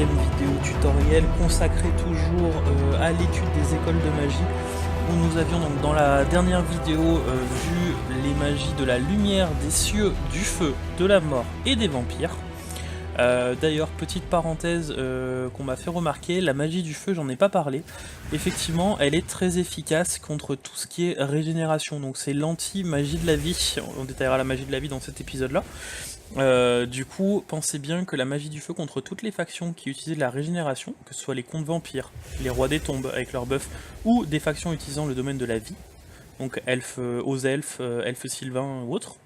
deuxième vidéo tutoriel consacrée toujours à l'étude des écoles de magie, où nous avions donc dans la dernière vidéo vu les magies de la lumière, des cieux, du feu, de la mort et des vampires. D'ailleurs, petite parenthèse qu'on m'a fait remarquer, la magie du feu, j'en ai pas parlé. Effectivement, elle est très efficace contre tout ce qui est régénération, donc c'est l'anti-magie de la vie. On détaillera la magie de la vie dans cet épisode-là. Du coup, pensez bien que la magie du feu contre toutes les factions qui utilisent la régénération, que ce soit les contes vampires, les rois des tombes avec leur buff, ou des factions utilisant le domaine de la vie, donc elfes, aux elfes, elfes sylvains ou autres,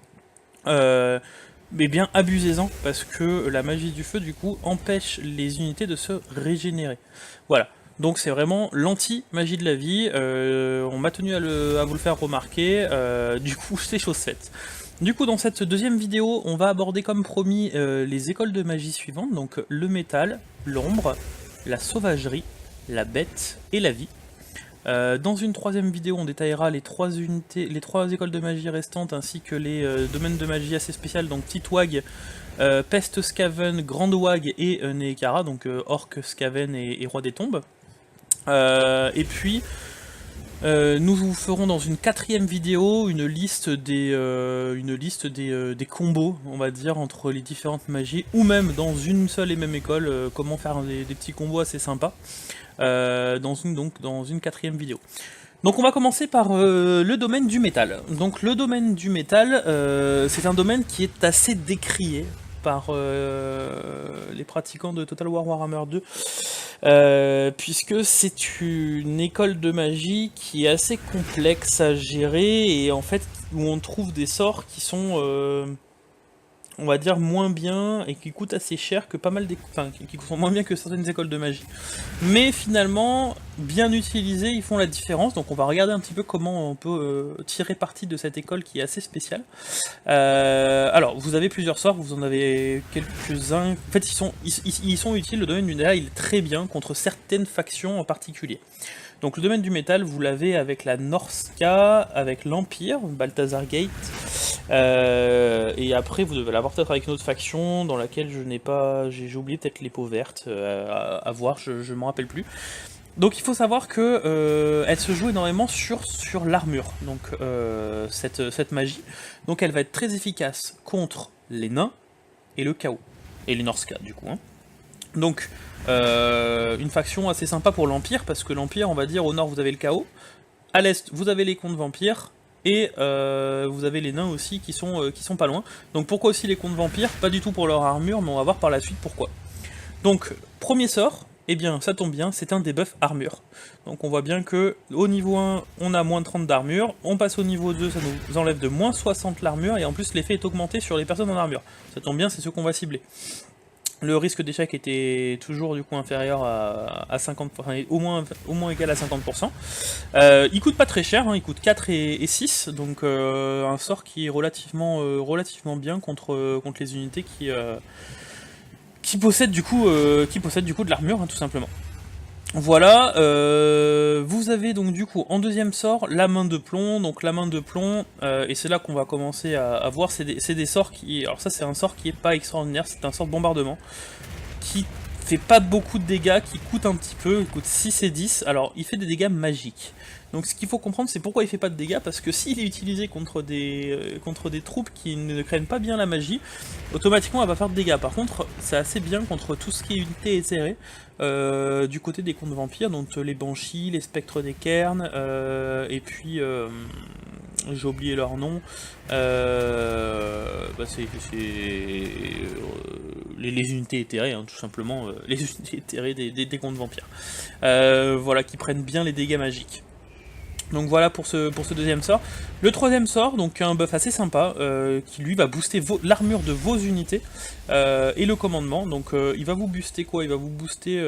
mais bien abusez-en, parce que la magie du feu du coup empêche les unités de se régénérer. Voilà. Donc c'est vraiment l'anti-magie de la vie, on m'a tenu à vous le faire remarquer, du coup c'est chose faite. Du coup dans cette deuxième vidéo, on va aborder comme promis les écoles de magie suivantes, donc le métal, l'ombre, la sauvagerie, la bête et la vie. Dans une troisième vidéo, on détaillera les trois écoles de magie restantes, ainsi que les domaines de magie assez spéciales, donc Petite Wag, Peste Skaven, Grande Wag et Neekara, donc Orc, Skaven et Roi des Tombes. Et puis, nous vous ferons dans une quatrième vidéo une liste des combos, on va dire, entre les différentes magies, ou même dans une seule et même école, comment faire des petits combos assez sympas. Dans une quatrième vidéo. Donc on va commencer par le domaine du métal. Donc le domaine du métal, c'est un domaine qui est assez décrié par les pratiquants de Total War Warhammer 2, puisque c'est une école de magie qui est assez complexe à gérer, et en fait où on trouve des sorts qui sont on va dire moins bien et qui coûtent assez cher que pas mal qui sont moins bien que certaines écoles de magie. Mais finalement, bien utilisés, ils font la différence. Donc on va regarder un petit peu comment on peut tirer parti de cette école qui est assez spéciale. Alors, vous avez plusieurs sorts, vous en avez quelques-uns. En fait, ils sont utiles, le domaine du métal, il est très bien contre certaines factions en particulier. Donc le domaine du métal, vous l'avez avec la Norska, avec l'Empire, Balthazar Gate, et après vous devez l'avoir peut-être avec une autre faction dans laquelle j'ai oublié peut-être les peaux vertes, à voir, je m'en rappelle plus. Donc il faut savoir que elle se joue énormément sur l'armure, donc cette magie. Donc elle va être très efficace contre les nains et le chaos, et les Norska du coup. Donc une faction assez sympa pour l'Empire, parce que l'Empire, on va dire, au nord vous avez le chaos, à l'est vous avez les contes vampires, et vous avez les nains aussi qui sont pas loin. Donc pourquoi aussi les contes vampires? Pas du tout pour leur armure, mais on va voir par la suite pourquoi. Donc premier sort, eh bien ça tombe bien, c'est un debuff armure. Donc on voit bien que au niveau 1 on a moins 30 d'armure, on passe au niveau 2, ça nous enlève de moins 60 l'armure, et en plus l'effet est augmenté sur les personnes en armure. Ça tombe bien, c'est ceux qu'on va cibler. Le risque d'échec était toujours du coup inférieur à 50%, enfin, au moins égal à 50%. Il coûte pas très cher, hein, il coûte 4 et 6, donc un sort qui est relativement bien contre les unités qui possèdent du coup de l'armure, hein, tout simplement. Voilà, vous avez donc du coup en deuxième sort la main de plomb. Donc la main de plomb, et c'est là qu'on va commencer à voir, c'est des sorts qui... Alors ça c'est un sort qui est pas extraordinaire, c'est un sort de bombardement, qui fait pas beaucoup de dégâts, qui coûte un petit peu, il coûte 6 et 10, alors il fait des dégâts magiques. Donc ce qu'il faut comprendre, c'est pourquoi il fait pas de dégâts, parce que s'il est utilisé contre des troupes qui ne craignent pas bien la magie, automatiquement elle va faire de dégâts. Par contre, c'est assez bien contre tout ce qui est unité éthérée, du côté des contes vampires, donc les banshees, les spectres des cairns, et puis... j'ai oublié leur nom, c'est les unités éthérées, hein, tout simplement, les unités éthérées des contes vampires. Voilà, qui prennent bien les dégâts magiques. Donc voilà pour ce deuxième sort. Le troisième sort, donc un buff assez sympa, qui lui va booster l'armure de vos unités, et le commandement. Donc il va vous booster quoi? Il va vous booster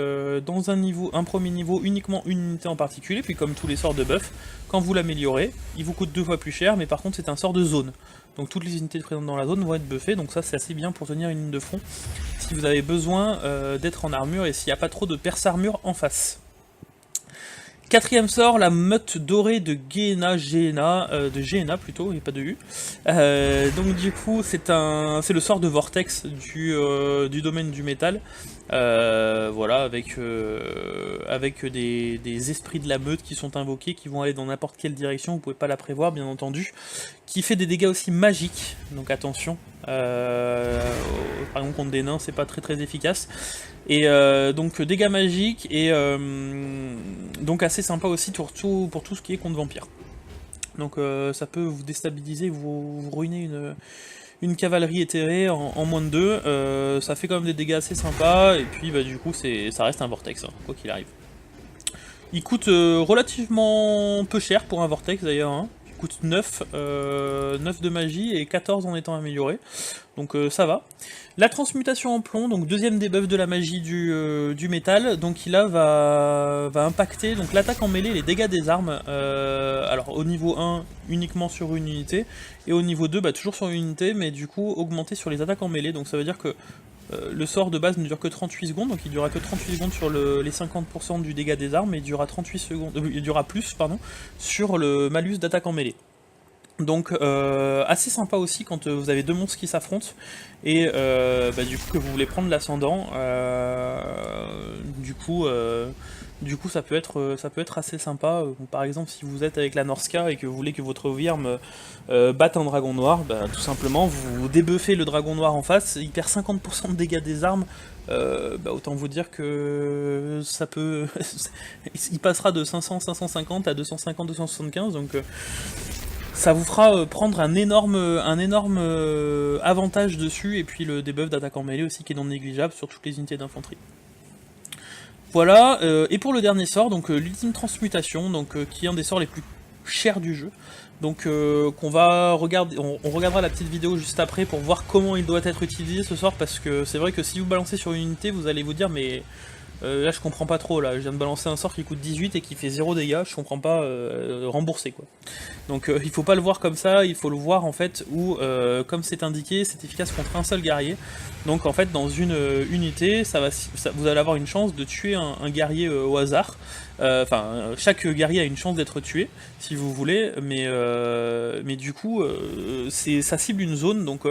dans un premier niveau uniquement une unité en particulier, puis comme tous les sorts de buff, quand vous l'améliorez, il vous coûte 2 fois plus cher, mais par contre c'est un sort de zone. Donc toutes les unités présentes dans la zone vont être buffées, donc ça c'est assez bien pour tenir une ligne de front, si vous avez besoin d'être en armure et s'il n'y a pas trop de perce armure en face. Quatrième sort, la meute dorée de Gehenna plutôt, et pas de U. Donc du coup, c'est le sort de Vortex du domaine du métal. Voilà, avec des esprits de la meute qui sont invoqués, qui vont aller dans n'importe quelle direction, vous pouvez pas la prévoir bien entendu, qui fait des dégâts aussi magiques, donc attention, par exemple contre des nains c'est pas très très efficace, et donc dégâts magiques, et donc assez sympa aussi pour tout ce qui est contre vampire. Donc ça peut vous déstabiliser, vous ruiner une cavalerie éthérée en moins de 2, ça fait quand même des dégâts assez sympas, et puis bah, du coup ça reste un vortex, hein, quoi qu'il arrive. Il coûte relativement peu cher pour un vortex d'ailleurs, hein. Il coûte 9 de magie et 14 en étant amélioré, donc ça va. La transmutation en plomb, donc deuxième debuff de la magie du métal, donc il là va impacter donc l'attaque en mêlée et les dégâts des armes, alors au niveau 1 uniquement sur une unité, et au niveau 2 bah, toujours sur une unité, mais du coup augmenté sur les attaques en mêlée, donc ça veut dire que le sort de base ne dure que 38 secondes, donc il durera que 38 secondes sur les 50% du dégât des armes, et il durera 38 secondes, il durera plus, pardon, sur le malus d'attaque en mêlée. Donc assez sympa aussi quand vous avez deux monstres qui s'affrontent, et bah, du coup que vous voulez prendre l'ascendant, du coup ça peut être assez sympa. Par exemple si vous êtes avec la Norska et que vous voulez que votre Wyrm batte un dragon noir, bah, tout simplement vous débuffez le dragon noir en face, il perd 50% de dégâts des armes, bah, autant vous dire que ça peut... il passera de 500, 550 à 250, 275, donc... ça vous fera prendre un énorme avantage dessus, et puis le debuff d'attaque en mêlée aussi qui est non négligeable sur toutes les unités d'infanterie. Voilà, et pour le dernier sort, donc l'ultime transmutation, donc qui est un des sorts les plus chers du jeu. Donc qu'on va regarder, on regardera la petite vidéo juste après pour voir comment il doit être utilisé ce sort, parce que c'est vrai que si vous balancez sur une unité, vous allez vous dire mais... là je comprends pas trop, là je viens de balancer un sort qui coûte 18 et qui fait 0 dégâts, je comprends pas, rembourser quoi. Donc il faut pas le voir comme ça, il faut le voir en fait où, comme c'est indiqué, c'est efficace contre un seul guerrier. Donc en fait dans une unité, vous allez avoir une chance de tuer un guerrier au hasard. Enfin, chaque guerrier a une chance d'être tué, si vous voulez, mais du coup, ça cible une zone, donc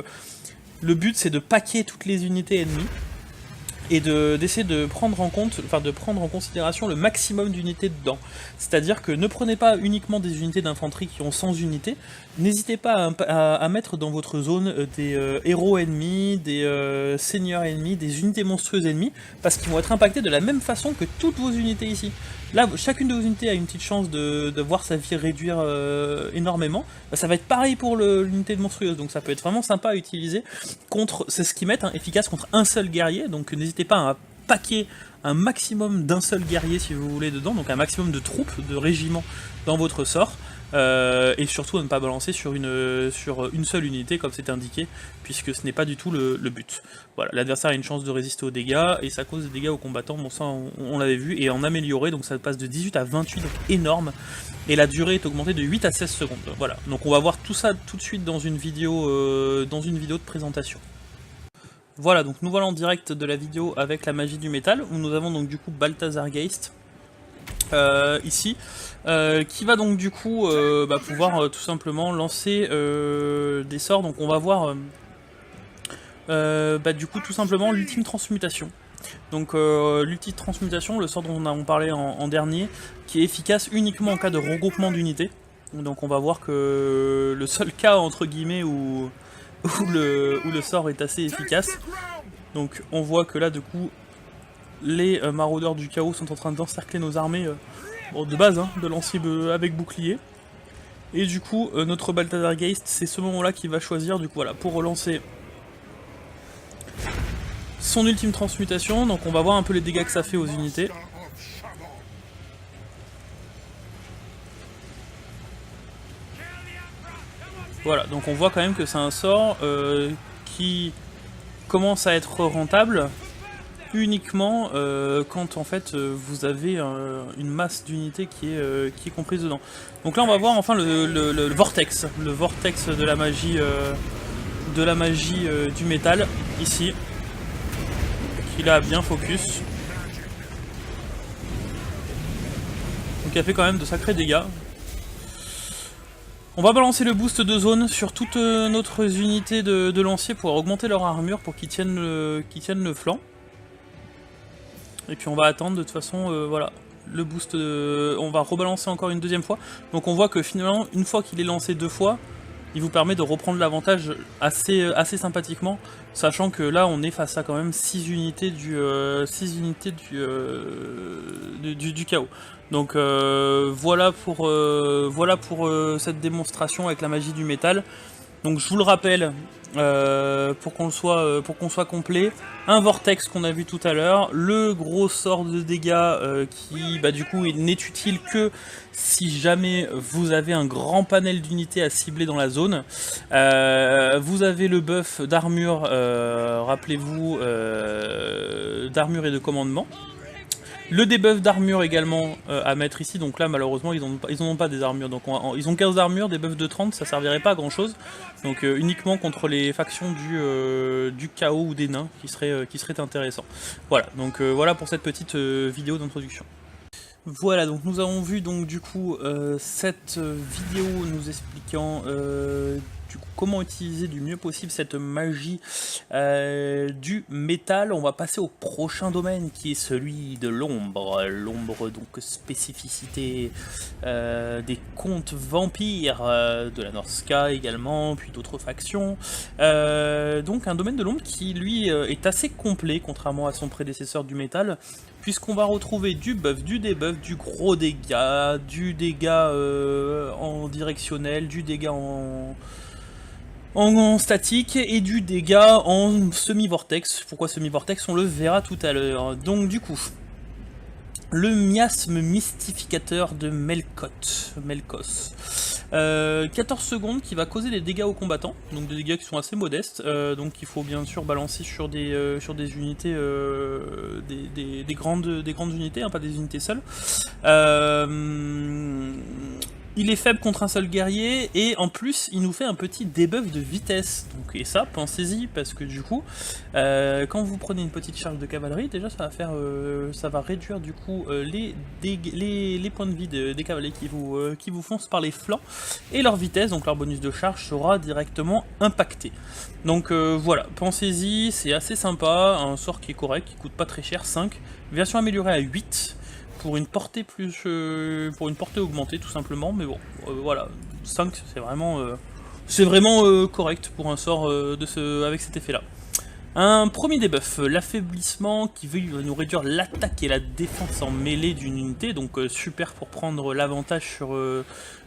le but c'est de paquer toutes les unités ennemies, et d'essayer de prendre en compte, enfin de prendre en considération le maximum d'unités dedans. C'est-à-dire que ne prenez pas uniquement des unités d'infanterie qui ont 100 unités, n'hésitez pas à mettre dans votre zone des héros ennemis, des seigneurs ennemis, des unités monstrueuses ennemies, parce qu'ils vont être impactés de la même façon que toutes vos unités ici. Là, chacune de vos unités a une petite chance de voir sa vie réduire énormément. Bah, ça va être pareil pour l'unité de monstrueuse, donc ça peut être vraiment sympa à utiliser contre, c'est ce qu'ils mettent, hein, efficace contre un seul guerrier, donc n'hésitez pas à paquer un maximum d'un seul guerrier si vous voulez dedans, donc un maximum de troupes, de régiments dans votre sort. Et surtout à ne pas balancer sur une seule unité comme c'est indiqué, puisque ce n'est pas du tout le but. Voilà, l'adversaire a une chance de résister aux dégâts, et ça cause des dégâts aux combattants, bon ça on l'avait vu, et en amélioré, donc ça passe de 18 à 28, donc énorme, et la durée est augmentée de 8 à 16 secondes. Voilà, donc on va voir tout ça tout de suite dans une vidéo de présentation. Voilà, donc nous voilà en direct de la vidéo avec la magie du métal, où nous avons donc du coup Balthazar Geist, ici, qui va donc du coup pouvoir tout simplement lancer des sorts. Donc on va voir du coup tout simplement l'ultime transmutation. Donc l'ultime transmutation, le sort dont on a parlé en dernier, qui est efficace uniquement en cas de regroupement d'unités. Donc on va voir que le seul cas entre guillemets où le sort est assez efficace. Donc on voit que là du coup les maraudeurs du chaos sont en train d'encercler nos armées de base, hein, de lanciers avec bouclier. Et du coup notre Balthazar Geist, c'est ce moment là qu'il va choisir du coup, voilà, pour relancer son ultime transmutation. Donc on va voir un peu les dégâts que ça fait aux unités. Voilà, donc on voit quand même que c'est un sort qui commence à être rentable uniquement quand en fait vous avez une masse d'unités qui est comprise dedans. Donc là on va voir enfin le vortex, de la magie du métal ici, qui là a bien focus. Donc donc elle fait quand même de sacrés dégâts. On va balancer le boost de zone sur toutes notre unités de lanciers pour augmenter leur armure pour qu'ils tiennent le flanc. Et puis on va attendre de toute façon, voilà, le boost, on va rebalancer encore une deuxième fois. Donc on voit que finalement, une fois qu'il est lancé 2 fois, il vous permet de reprendre l'avantage assez sympathiquement, sachant que là on est face à quand même 6 unités du chaos. Donc voilà pour cette démonstration avec la magie du métal. Donc je vous le rappelle, pour qu'on soit complet, un vortex qu'on a vu tout à l'heure, le gros sort de dégâts qui du coup n'est utile que si jamais vous avez un grand panel d'unités à cibler dans la zone. Vous avez le buff d'armure, rappelez-vous, d'armure et de commandement. Le debuff d'armure également à mettre ici, donc là malheureusement ils n'en ont pas des armures, donc ils ont 15 armures, des buffs de 30, ça servirait pas à grand chose, donc uniquement contre les factions du chaos ou des nains qui seraient intéressants. Voilà, donc voilà pour cette petite vidéo d'introduction. Voilà, donc nous avons vu donc du coup cette vidéo nous expliquant du coup, comment utiliser du mieux possible cette magie du métal. On va passer au prochain domaine qui est celui de l'ombre. L'ombre, donc spécificité des contes vampires de la North Sky également, puis d'autres factions. Donc un domaine de l'ombre qui lui est assez complet contrairement à son prédécesseur du métal, puisqu'on va retrouver du buff, du debuff, du gros dégât, du dégât en directionnel, du dégât en statique et du dégât en semi-vortex. Pourquoi semi-vortex? On le verra tout à l'heure. Donc du coup, le miasme mystificateur de Melkos. 14 secondes qui va causer des dégâts aux combattants, donc des dégâts qui sont assez modestes, donc il faut bien sûr balancer sur des unités, des grandes unités, hein, pas des unités seules. Il est faible contre un seul guerrier, et en plus il nous fait un petit debuff de vitesse. Donc, et ça, pensez-y, parce que du coup, quand vous prenez une petite charge de cavalerie, déjà ça va réduire du coup les points de vie des cavaliers qui vous foncent par les flancs, et leur vitesse, donc leur bonus de charge, sera directement impacté. Donc voilà, pensez-y, c'est assez sympa, un sort qui est correct, qui coûte pas très cher, 5, version améliorée à 8, pour une portée augmentée tout simplement, mais bon, voilà, 5 c'est vraiment correct pour un sort avec cet effet là. Un premier debuff, l'affaiblissement qui veut nous réduire l'attaque et la défense en mêlée d'une unité, donc super pour prendre l'avantage sur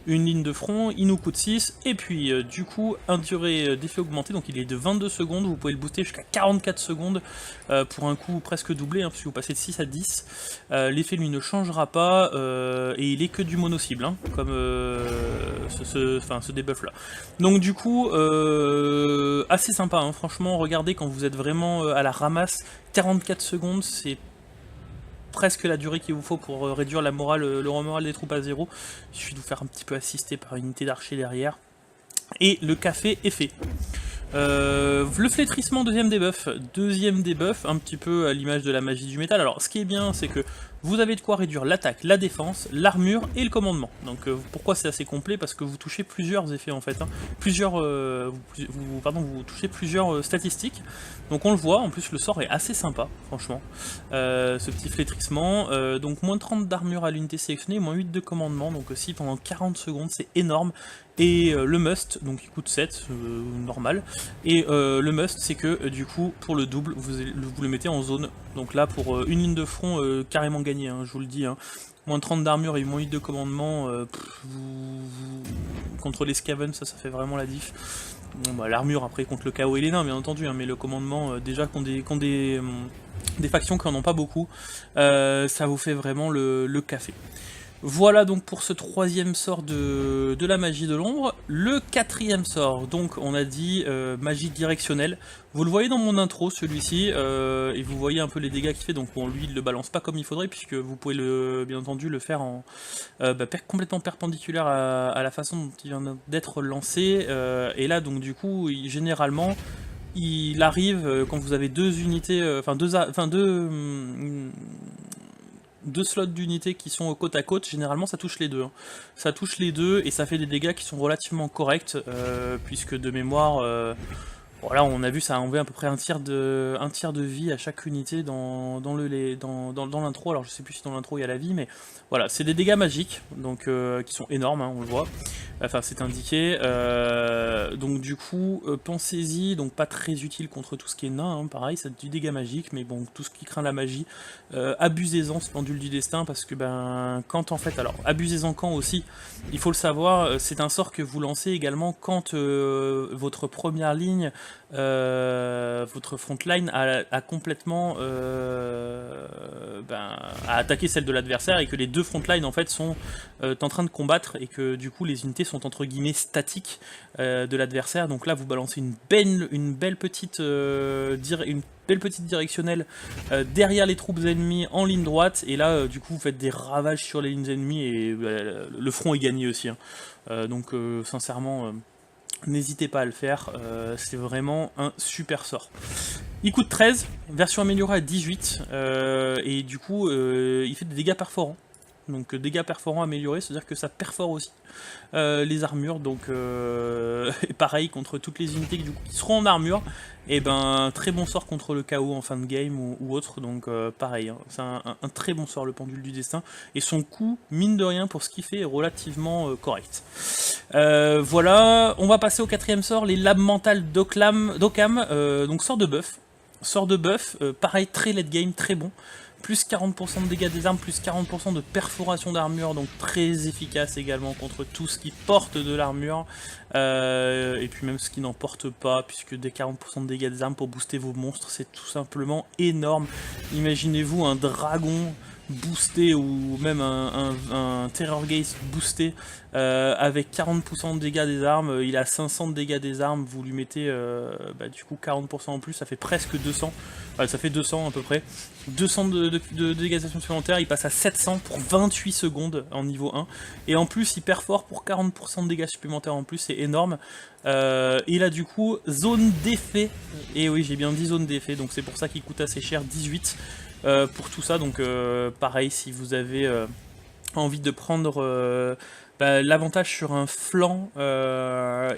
une ligne de front, il nous coûte 6, et puis du coup un durée d'effet augmenté, donc il est de 22 secondes, vous pouvez le booster jusqu'à 44 secondes pour un coup presque doublé, hein, puisque vous passez de 6 à 10, l'effet lui ne changera pas, et il est que du mono-cible, hein, comme ce debuff là. Donc du coup, assez sympa, hein, franchement, regardez quand vous êtes vraiment à la ramasse, 44 secondes, c'est presque la durée qu'il vous faut pour réduire le moral des troupes à 0. Il suffit de vous faire un petit peu assister par une unité d'archers derrière. Et le café est fait. Le flétrissement, deuxième debuff, un petit peu à l'image de la magie du métal. Alors ce qui est bien, c'est que vous avez de quoi réduire l'attaque, la défense, l'armure et le commandement. Donc pourquoi c'est assez complet? Parce que vous touchez plusieurs effets en fait, hein. Vous touchez plusieurs statistiques. Donc on le voit, en plus le sort est assez sympa, franchement. Ce petit flétrissement, donc moins 30 d'armure à l'unité sélectionnée, moins 8 de commandement, donc aussi pendant 40 secondes, c'est énorme. Et le must, donc il coûte 7, normal. Et le must, c'est que du coup, pour le double, vous le mettez en zone. Donc là, pour une ligne de front, carrément gagnée, hein, je vous le dis. Hein. Moins 30 d'armure et moins 8 de commandement, contre les Scaven, ça fait vraiment la diff. Bon, bah, l'armure après contre le chaos et les nains, bien entendu, hein, mais le commandement, déjà contre des factions qui n'en ont pas beaucoup, ça vous fait vraiment le café. Voilà donc pour ce troisième sort de la magie de l'ombre. Le quatrième sort, donc on a dit magie directionnelle. Vous le voyez dans mon intro celui-ci, et vous voyez un peu les dégâts qu'il fait, donc bon, lui il le balance pas comme il faudrait, puisque vous pouvez bien entendu le faire en complètement perpendiculaire à la façon dont il vient d'être lancé, et là donc du coup généralement il arrive quand vous avez deux unités, deux slots d'unités qui sont côte à côte, généralement ça touche les deux. Hein. Ça touche les deux et ça fait des dégâts qui sont relativement corrects, puisque de mémoire, voilà, on a vu ça a enlevé à peu près un tiers de vie à chaque unité dans l'intro. Alors je sais plus si dans l'intro il y a la vie, mais voilà, c'est des dégâts magiques, donc qui sont énormes, hein, on le voit. Enfin, c'est indiqué. Donc du coup, pensez-y, donc pas très utile contre tout ce qui est nain, hein, pareil, c'est du dégât magique, mais bon, tout ce qui craint la magie, abusez-en ce pendule du destin, parce que ben, quand en fait, alors, abusez-en quand aussi, il faut le savoir, c'est un sort que vous lancez également quand votre première ligne, votre frontline a complètement a attaqué celle de l'adversaire, et que les deux frontlines en fait sont en train de combattre, et que du coup les unités sont entre guillemets statiques de l'adversaire. Donc là vous balancez une belle petite directionnelle derrière les troupes ennemies en ligne droite, et là du coup vous faites des ravages sur les lignes ennemies, et le front est gagné aussi. Hein. Donc sincèrement, n'hésitez pas à le faire, c'est vraiment un super sort. Il coûte 13, version améliorée à 18, et du coup il fait des dégâts perforants. Donc dégâts perforants améliorés, c'est-à-dire que ça perfore aussi les armures, donc et pareil contre toutes les unités du coup, qui seront en armure, et ben très bon sort contre le chaos en fin de game ou autre, donc pareil, hein, c'est un très bon sort le pendule du destin, et son coût, mine de rien pour ce qu'il fait, est relativement correct. Voilà, on va passer au quatrième sort, les lames mentales d'Occam, donc sort de buff. Sort de buff, pareil, très late game, très bon. Plus 40% de dégâts des armes, plus 40% de perforation d'armure, donc très efficace également contre tout ce qui porte de l'armure, et puis même ce qui n'en porte pas, puisque des 40% de dégâts des armes pour booster vos monstres, c'est tout simplement énorme. Imaginez-vous un dragon boosté, ou même un Terror Gaze boosté, avec 40% de dégâts des armes, il a 500 de dégâts des armes, vous lui mettez du coup 40% en plus, ça fait presque 200, ça fait 200 à peu près, 200 de dégâtisation supplémentaire, il passe à 700 pour 28 secondes en niveau 1, et en plus il perfore pour 40% de dégâts supplémentaires en plus, c'est énorme. Il a du coup zone d'effet, et oui j'ai bien dit zone d'effet, donc c'est pour ça qu'il coûte assez cher, 18 pour tout ça. Donc pareil, si vous avez envie de prendre l'avantage sur un flanc, et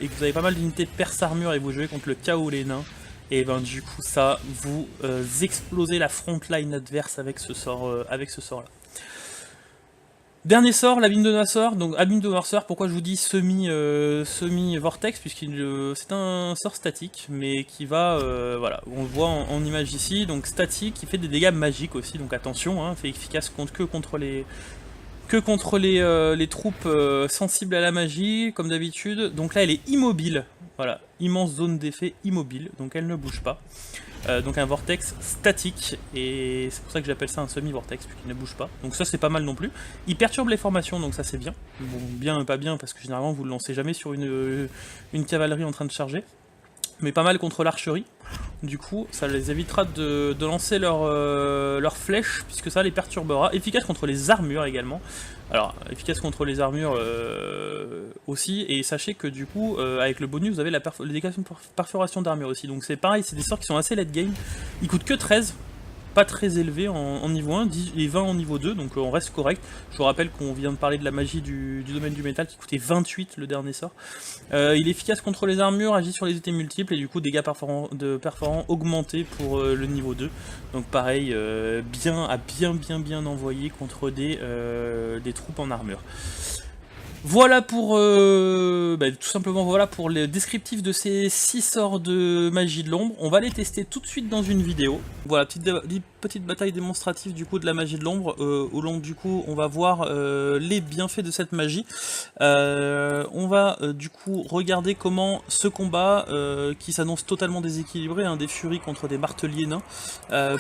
que vous avez pas mal d'unités perce armure et vous jouez contre le chaos ou les nains, et ben du coup ça vous explosez la frontline adverse avec ce sort là. Dernier sort, l'abîme de Noirceur. Donc abîme de Noirceur, pourquoi je vous dis semi vortex, puisqu'il c'est un sort statique, mais qui va, voilà, on le voit en image ici, donc statique, qui fait des dégâts magiques aussi, donc attention, hein, fait efficace que contre les troupes sensibles à la magie, comme d'habitude. Donc là elle est immobile, voilà, immense zone d'effet immobile, donc elle ne bouge pas. Donc un vortex statique, et c'est pour ça que j'appelle ça un semi-vortex, puisqu'il ne bouge pas. Donc ça c'est pas mal non plus. Il perturbe les formations, donc ça c'est bien. Bon, bien pas bien, parce que généralement vous le lancez jamais sur une cavalerie en train de charger. Mais pas mal contre l'archerie. Du coup, ça les évitera de lancer leurs flèches, puisque ça les perturbera. Efficace contre les armures également. Alors, efficace contre les armures aussi. Et sachez que du coup, avec le bonus, vous avez les dégâts de perforation d'armure aussi. Donc c'est pareil, c'est des sorts qui sont assez late game. Ils coûtent que 13. Pas très élevé en niveau 1, 10 et 20 en niveau 2, donc on reste correct. Je vous rappelle qu'on vient de parler de la magie du domaine du métal qui coûtait 28 le dernier sort. Il est efficace contre les armures, agit sur les unités multiples, et du coup dégâts perforants augmentés pour le niveau 2. Donc pareil, bien envoyé contre des troupes en armure. Voilà pour tout simplement voilà pour le descriptif de ces 6 sorts de magie de l'ombre. On va les tester tout de suite dans une vidéo. Voilà, petite bataille démonstrative du coup de la magie de l'ombre, où l'on du coup on va voir les bienfaits de cette magie. On va du coup regarder comment ce combat, qui s'annonce totalement déséquilibré, hein, des furies contre des marteliers nains,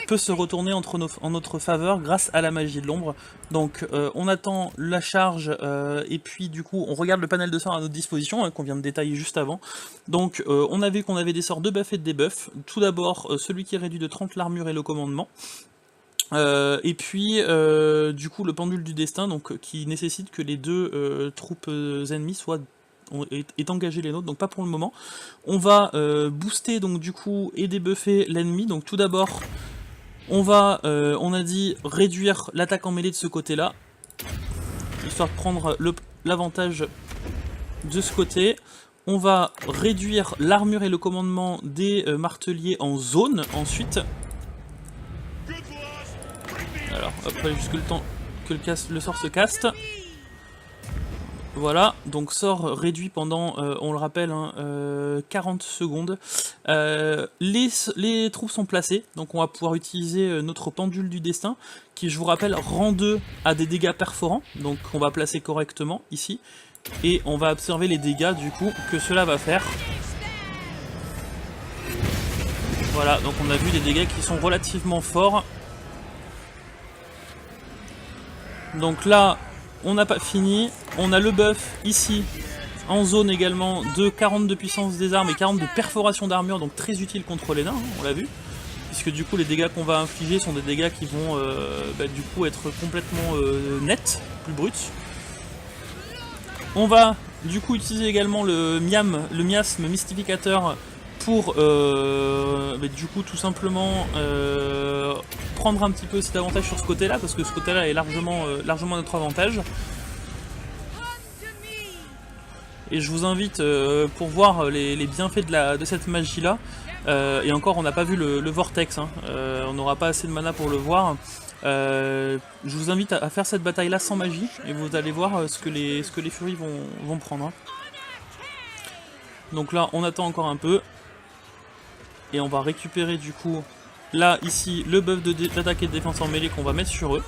peut se retourner en notre faveur grâce à la magie de l'ombre. Donc on attend la charge, et puis du coup on regarde le panel de sorts à notre disposition, hein, qu'on vient de détailler juste avant. Donc on a vu qu'on avait des sorts de buff et de debuff. Tout d'abord celui qui réduit de 30 l'armure et le commandement. Et puis du coup le pendule du destin, donc qui nécessite que les deux troupes ennemies est engagé les nôtres, donc pas pour le moment. On va booster donc du coup et débuffer l'ennemi. Donc tout d'abord On a dit réduire l'attaque en mêlée de ce côté-là, histoire de prendre l'avantage de ce côté. On va réduire l'armure et le commandement des marteliers en zone ensuite. Alors, après, jusque le temps que le sort se caste. Voilà, donc sort réduit pendant, on le rappelle, 40 secondes. Les troupes sont placées, donc on va pouvoir utiliser notre pendule du destin, qui, je vous rappelle, rend 2 à des dégâts perforants, donc on va placer correctement ici, et on va observer les dégâts du coup que cela va faire. Voilà, donc on a vu des dégâts qui sont relativement forts. Donc là, on n'a pas fini, on a le buff ici, en zone également, de 40 de puissance des armes et 40 de perforation d'armure, donc très utile contre les nains, hein, on l'a vu. Puisque du coup les dégâts qu'on va infliger sont des dégâts qui vont du coup être complètement nets, plus bruts. On va du coup utiliser également le miasme mystificateur pour du coup tout simplement prendre un petit peu cet avantage sur ce côté là, parce que ce côté là est largement notre avantage. Et je vous invite pour voir les bienfaits de cette magie là, et encore on n'a pas vu le vortex, hein. On n'aura pas assez de mana pour le voir. Je vous invite à faire cette bataille là sans magie, et vous allez voir ce que les furies vont prendre, hein. Donc là on attend encore un peu. Et on va récupérer du coup, là, ici, le buff d'attaque et de défense en mêlée qu'on va mettre sur eux.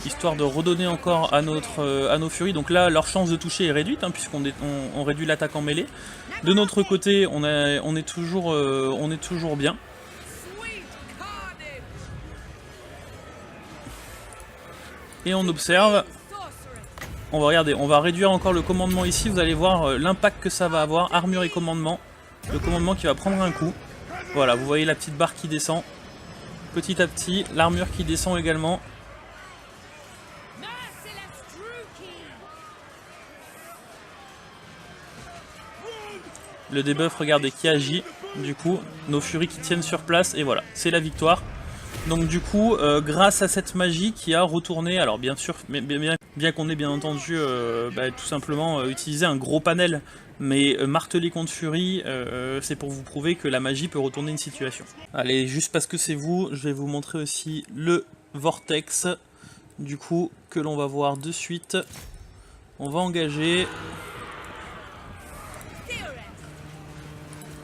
Histoire de redonner encore à nos furies. Donc là, leur chance de toucher est réduite, hein, puisqu'on réduit l'attaque en mêlée. De notre côté, on est toujours bien. Et on observe. On va regarder, on va réduire encore le commandement ici, vous allez voir l'impact que ça va avoir, armure et commandement. Le commandement qui va prendre un coup. Voilà, vous voyez la petite barre qui descend. Petit à petit, l'armure qui descend également. Le debuff, regardez, qui agit. Du coup, nos furies qui tiennent sur place, et voilà, c'est la victoire. Donc du coup, grâce à cette magie qui a retourné, alors bien sûr, bien qu'on ait bien entendu tout simplement utilisé un gros panel, mais marteler contre Fury, c'est pour vous prouver que la magie peut retourner une situation. Allez, juste parce que c'est vous, je vais vous montrer aussi le vortex, du coup, que l'on va voir de suite. On va engager.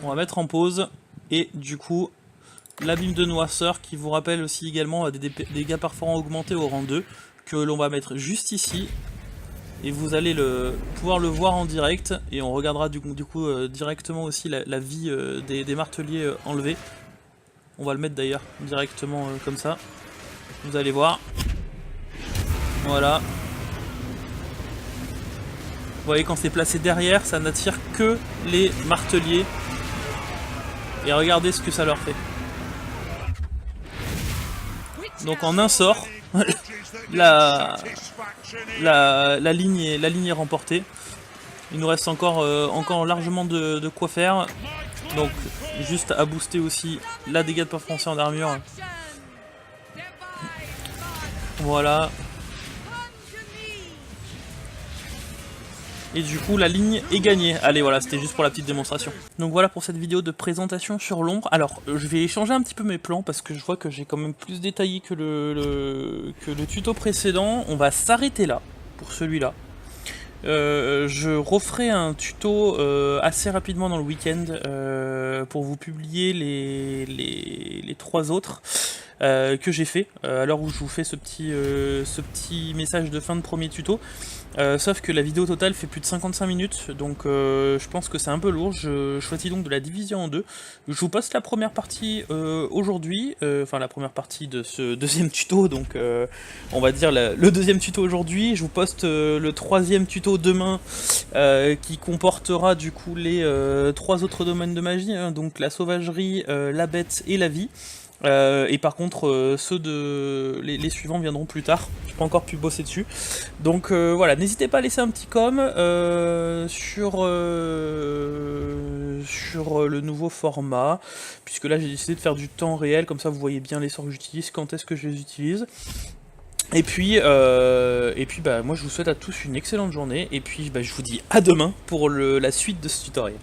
On va mettre en pause, et du coup... l'abîme de noirceur qui vous rappelle aussi également des dégâts perforants augmentés au rang 2 que l'on va mettre juste ici, et vous allez pouvoir le voir en direct, et on regardera du coup directement aussi la vie des marteliers enlevés. On va le mettre d'ailleurs directement comme ça, vous allez voir. Voilà. Vous voyez, quand c'est placé derrière, ça n'attire que les marteliers, et regardez ce que ça leur fait. Donc en un sort, la ligne est remportée. Il nous reste encore largement de quoi faire. Donc juste à booster aussi la dégâts de performance en armure. Voilà. Et du coup la ligne est gagnée. Allez, voilà, c'était juste pour la petite démonstration. Donc voilà pour cette vidéo de présentation sur l'ombre. Alors je vais changer un petit peu mes plans parce que je vois que j'ai quand même plus détaillé que le tuto précédent. On va s'arrêter là pour celui-là. Je referai un tuto assez rapidement dans le week-end pour vous publier les 3 autres que j'ai fait à l'heure où je vous fais ce petit message de fin de premier tuto. Sauf que la vidéo totale fait plus de 55 minutes, donc je pense que c'est un peu lourd. Je choisis donc de la diviser en 2. Je vous poste la première partie aujourd'hui, enfin la première partie de ce deuxième tuto, donc on va dire le deuxième tuto aujourd'hui. Je vous poste le 3e tuto demain, qui comportera du coup les 3 autres domaines de magie, hein, donc la sauvagerie, la bête et la vie. Et par contre, les suivants viendront plus tard. J'ai pas encore pu bosser dessus. Donc voilà, n'hésitez pas à laisser un petit com sur le nouveau format, puisque là j'ai décidé de faire du temps réel, comme ça vous voyez bien les sorts que j'utilise, quand est-ce que je les utilise. Et puis bah, moi je vous souhaite à tous une excellente journée, et puis bah, je vous dis à demain pour la suite de ce tutoriel.